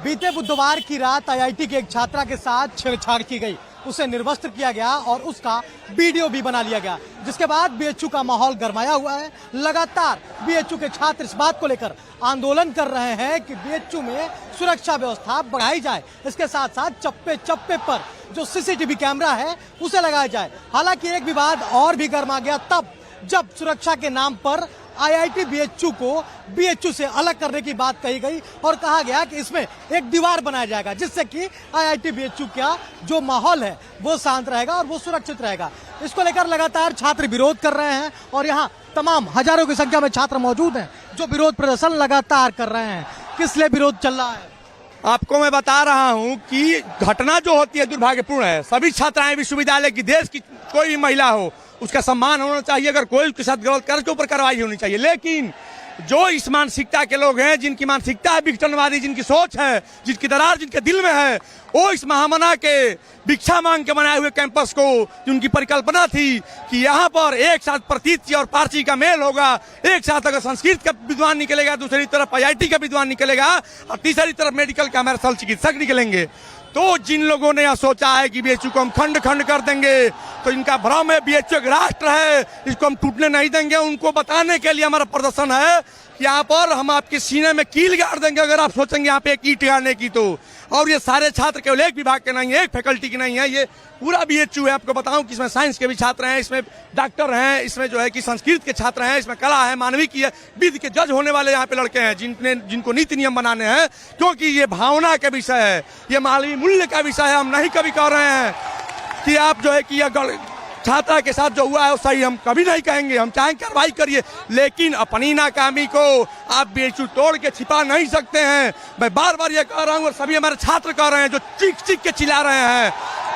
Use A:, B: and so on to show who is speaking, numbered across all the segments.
A: बीते बुधवार की रात आईआईटी के एक छात्रा के साथ छेड़छाड़ की गई, उसे निर्वस्त्र किया गया और उसका वीडियो भी बना लिया गया, जिसके बाद बीएचयू का माहौल गरमाया हुआ है। लगातार बीएचयू के छात्र इस बात को लेकर आंदोलन कर रहे हैं कि बीएचयू में सुरक्षा व्यवस्था बढ़ाई जाए, इसके साथ साथ चप्पे चप्पे पर जो सीसीटीवी कैमरा है उसे लगाया जाए। हालांकि एक विवाद और भी गर्मा गया तब जब सुरक्षा के नाम पर आईआईटी बीएचयू को बीएचयू से अलग करने की बात कही गई और कहा गया कि इसमें एक दीवार बनाया जाएगा जिससे कि आईआईटी बीएचयू का जो माहौल है वो शांत रहेगा और वो सुरक्षित रहेगा। इसको लेकर लगातार छात्र विरोध कर रहे हैं और यहाँ तमाम हजारों की संख्या में छात्र मौजूद हैं जो विरोध प्रदर्शन लगातार कर रहे हैं। किस लिए विरोध चल रहा है
B: आपको मैं बता रहा हूं कि घटना जो होती है दुर्भाग्यपूर्ण है। सभी छात्राएं विश्वविद्यालय की, देश की कोई भी महिला हो, उसका सम्मान होना चाहिए। अगर कोई उसके साथ गलत करे उसके ऊपर कार्रवाई होनी चाहिए। लेकिन जो इस मानसिकता के लोग हैं, जिनकी मानसिकता है विघटनवादी, जिनकी सोच है, जिनकी दरार जिनके दिल में है, वो इस महामना के भिक्षा मांग के बनाए हुए कैंपस को, जिनकी परिकल्पना थी कि यहाँ पर एक साथ प्रतीत और पारसी का मेल होगा, एक साथ अगर संस्कृत का विद्वान निकलेगा, दूसरी तरफ आईआईटी का विद्वान निकलेगा और तीसरी तरफ मेडिकल का हमारे सल चिकित्सक निकलेंगे, तो जिन लोगों ने यह सोचा है कि बीएचयू को हम खंड खंड कर देंगे, तो इनका भ्रम है। बीएचयू एक राष्ट्र है, इसको हम टूटने नहीं देंगे। उनको बताने के लिए हमारा प्रदर्शन है कि यहाँ पर हम आपके सीने में कील गाड़ देंगे अगर आप सोचेंगे यहाँ पे एक ईंट गाड़ने की तो। और ये सारे छात्र केवल एक विभाग के नहीं है, एक फैकल्टी के नहीं है, ये पूरा बीएचयू है। आपको बताऊं कि इसमें साइंस के भी छात्र हैं, इसमें डॉक्टर हैं, इसमें जो है कि संस्कृत के छात्र हैं, इसमें कला है, मानविकी है, विधि के जज होने वाले यहाँ पे लड़के हैं जिनको नीति नियम बनाने हैं, क्योंकि ये भावना का विषय है, ये मानवीय मूल्य का विषय है। हम नहीं कभी कह रहे हैं कि आप जो है कि यह छात्रा के साथ जो हुआ है वो सही, हम कभी नहीं कहेंगे। हम चाहें कार्रवाई करिए, लेकिन अपनी नाकामी को आप बीएचयू तोड़ के छिपा नहीं सकते हैं। मैं बार बार ये कह रहा हूँ और सभी हमारे छात्र कह रहे हैं जो चीख चीख के चिल्ला रहे हैं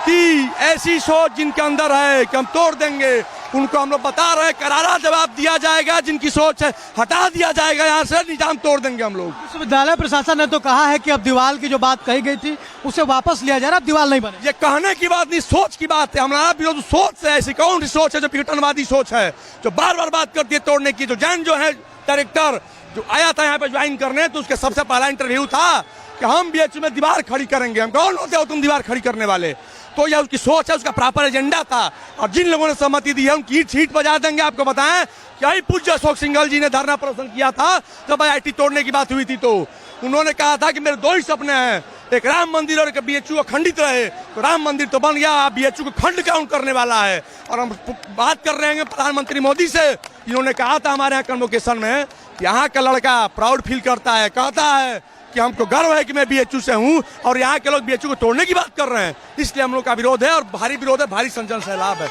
B: कि ऐसी सोच जिनके अंदर है कि हम तोड़ देंगे, उनको हम लोग बता रहे हैं करारा जवाब दिया जाएगा। जिनकी सोच है हटा दिया जाएगा, यहाँ से निजाम तोड़ देंगे हम लोग।
A: विश्वविद्यालय प्रशासन ने तो कहा है कि अब दीवार की जो बात कही गई थी उसे वापस लिया जा रहा है, दीवार नहीं बने।
B: ये कहने की बात नहीं, सोच की बात है। हमारा विरोध सोच से, ऐसी कौन सी सोच है जो विघटनवादी सोच है, जो बार बार बात करती है तोड़ने की। जो जैन जो है डायरेक्टर जो आया था यहाँ पे ज्वाइन करने, तो उसके सबसे पहला इंटरव्यू था कि हम बीएचयू में दीवार खड़ी करेंगे। हम कौन होते हो तुम दीवार खड़ी करने वाले? तो यह उसकी सोच है, उसका प्रॉपर एजेंडा था। और जिन लोगों ने सहमति दी है उनकी सीट बजा देंगे। आपको बताएं कि यही पूज्य अशोक सिंघल जी ने धरना प्रदर्शन किया था जब आईआईटी तोड़ने की बात हुई थी, तो उन्होंने कहा था कि मेरे दो ही सपने हैं, एक राम मंदिर और एक बीएचयू खंडित रहे। तो राम मंदिर तो बन गया, बीएचयू को खंड काउंट करने वाला है। और हम बात कर रहे हैं प्रधानमंत्री मोदी से, इन्होंने कहा था हमारे यहाँ कन्वोकेशन में, यहाँ का लड़का प्राउड फील करता है, कहता है कि हमको गर्व है कि मैं बीएचयू से हूं, और यहाँ के लोग बीएचयू को तोड़ने की बात कर रहे हैं। इसलिए हम लोग का विरोध है और भारी विरोध है, भारी संजन सैलाब है।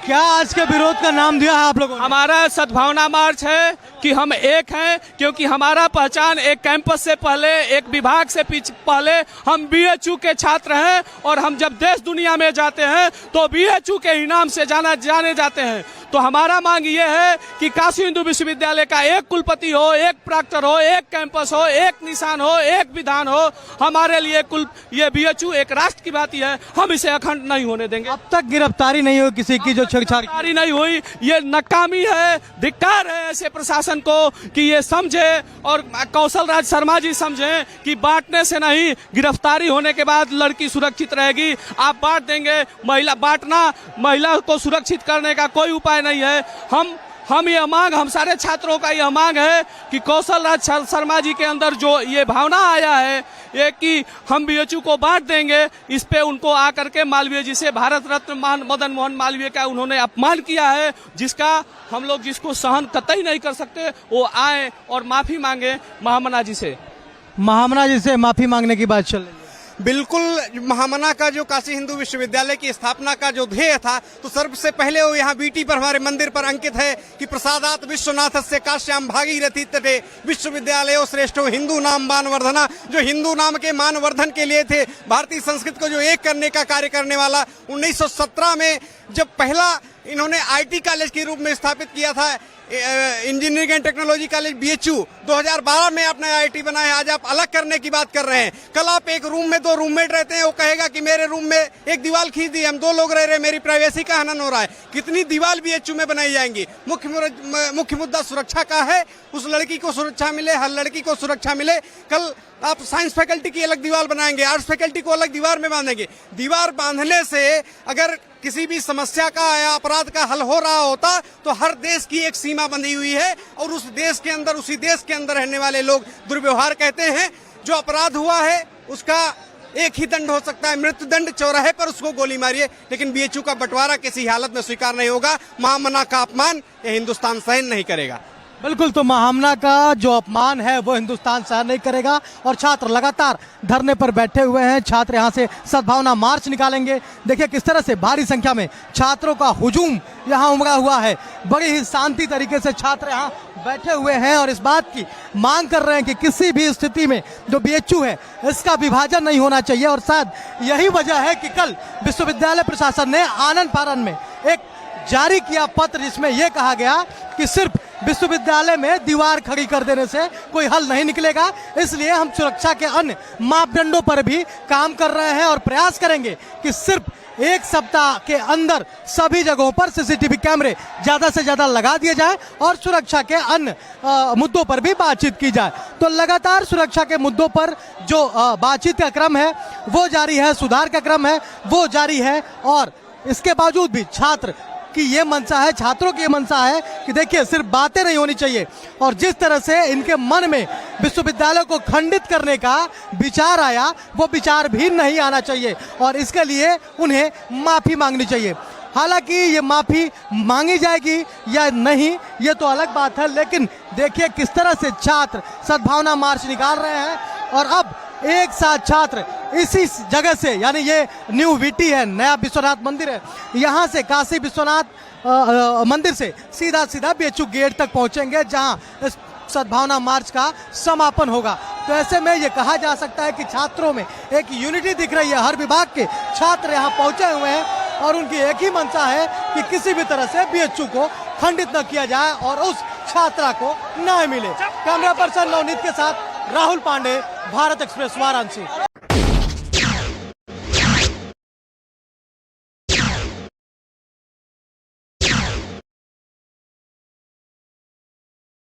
A: क्या आज के विरोध का नाम दिया है आप लोगों ने?
C: हमारा सद्भावना मार्च है कि हम एक हैं, क्योंकि हमारा पहचान एक कैंपस से पहले, एक विभाग से पहले हम बीएचयू के छात्र हैं। और हम जब देश दुनिया में जाते हैं तो बीएचयू के इनाम से जाने जाते हैं। तो हमारा मांग ये है कि काशी हिंदू विश्वविद्यालय का एक कुलपति हो, एक प्राक्टर हो, एक कैंपस हो, एक निशान हो, एक विधान हो। हमारे लिए ये बीएचयू एक राष्ट्र की बात है, हम इसे अखंड नहीं होने देंगे।
A: अब तक गिरफ्तारी नहीं हुई किसी की जो
C: गिरफ्तारी नहीं हुई, ये नाकामी है, धिक्कार है ऐसे प्रशासन को कि ये समझे, और कौशल राज शर्मा जी समझे कि बांटने से नहीं, गिरफ्तारी होने के बाद लड़की सुरक्षित रहेगी। आप बांट देंगे, महिला को सुरक्षित करने का कोई उपाय नहीं है। हम ये मांग, हम सारे छात्रों का यह मांग है कि कौशल राज शर्मा जी के अंदर जो ये भावना आया है ये कि हम बीएचयू को बांट देंगे, इस पे उनको आकर के मालवीय जी से, भारत रत्न मदन मोहन मालवीय का उन्होंने अपमान किया है, जिसका हम लोग जिसको सहन कतई नहीं कर सकते। वो आए और माफी मांगे महामना जी से।
A: महामना जी से माफी मांगने की बात चल रही है।
D: बिल्कुल, महामना का जो काशी हिंदू विश्वविद्यालय की स्थापना का जो ध्येय था, तो सबसे पहले वो यहाँ बीटी पर, हमारे मंदिर पर अंकित है कि प्रसादात विश्वनाथस्य काश्याम भागीरथी तटे विश्वविद्यालय श्रेष्ठो हिंदू नाम मानवर्धना। जो हिंदू नाम के मानवर्धन के लिए थे, भारतीय संस्कृत को जो एक करने का कार्य करने वाला। 1917 में जब पहला इन्होंने आईटी कॉलेज के रूप में स्थापित किया था, engineering and technology college BHU 2012 में आपने IIT बनाया है, आज आप अलग करने की बात कर रहे हैं। कल आप एक रूम में 2 रूममेट रहते हैं, वो कहेगा कि मेरे रूम में एक दीवार खींच दी, हम 2 लोग रह रहे हैं, मेरी प्राइवेसी का हनन हो रहा है। कितनी दीवार BHU में बनाई जाएंगी? मुख्य मुद्दा सुरक्षा का है, उस लड़की को सुरक्षा मिले, हर लड़की को सुरक्षा मिले। कल आप साइंस फैकल्टी की अलग दीवार बनाएंगे, आर्ट्स फैकल्टी को अलग दीवार में बांधेंगे। दीवार बांधने से अगर किसी भी समस्या का या अपराध का हल हो रहा होता तो हर देश की एक सीमा बंधी हुई है और उस देश के अंदर, उसी देश के अंदर रहने वाले लोग दुर्व्यवहार कहते हैं। जो अपराध हुआ है उसका एक ही दंड हो सकता है, मृत्यु दंड। चौराहे पर उसको गोली मारिए, लेकिन BHU का बंटवारा किसी हालत में स्वीकार नहीं होगा। महामना का अपमान ये हिंदुस्तान सहन नहीं करेगा।
A: बिल्कुल, तो महामना का जो अपमान है वो हिंदुस्तान सहन नहीं करेगा और छात्र लगातार धरने पर बैठे हुए हैं। छात्र यहां से सद्भावना मार्च निकालेंगे। देखिए किस तरह से भारी संख्या में छात्रों का हुजूम यहां उमड़ा हुआ है। बड़ी ही शांति तरीके से छात्र यहां बैठे हुए हैं और इस बात की मांग कर रहे हैं कि किसी भी स्थिति में जो BHU है इसका विभाजन नहीं होना चाहिए। और शायद यही वजह है कि कल विश्वविद्यालय प्रशासन ने आनन फानन में एक जारी किया पत्र, जिसमें यह कहा गया कि सिर्फ विश्वविद्यालय में दीवार खड़ी कर देने से कोई हल नहीं निकलेगा, इसलिए हम सुरक्षा के अन्य मापदंडों पर भी काम कर रहे हैं और प्रयास करेंगे कि सिर्फ 1 सप्ताह के अंदर सभी जगहों पर CCTV कैमरे ज्यादा से ज्यादा लगा दिए जाए और सुरक्षा के अन्य मुद्दों पर भी बातचीत की जाए। तो लगातार सुरक्षा के मुद्दों पर जो बातचीत का क्रम है वो जारी है, सुधार का क्रम है वो जारी है। और इसके बावजूद भी छात्र कि ये मंशा है, छात्रों की ये मंशा है कि देखिए सिर्फ बातें नहीं होनी चाहिए और जिस तरह से इनके मन में विश्वविद्यालय को खंडित करने का विचार आया वो विचार भी नहीं आना चाहिए और इसके लिए उन्हें माफी मांगनी चाहिए। हालांकि ये माफी मांगी जाएगी या नहीं ये तो अलग बात है, लेकिन देखिए किस तरह से छात्र सद्भावना मार्च निकाल रहे हैं और अब एक साथ छात्र इसी जगह से, यानी ये न्यू VT है, नया विश्वनाथ मंदिर है, यहाँ से काशी विश्वनाथ मंदिर से सीधा BHU गेट तक पहुंचेंगे जहां इस सद्भावना मार्च का समापन होगा। तो ऐसे में ये कहा जा सकता है कि छात्रों में एक यूनिटी दिख रही है। हर विभाग के छात्र यहाँ पहुंचे हुए हैं और उनकी एक ही मंशा है कि किसी भी तरह से BHU को खंडित न किया जाए और उस छात्रा को न्याय मिले। कैमरा पर्सन नवनीत के साथ राहुल पांडे, भारत एक्सप्रेस, वाराणसी।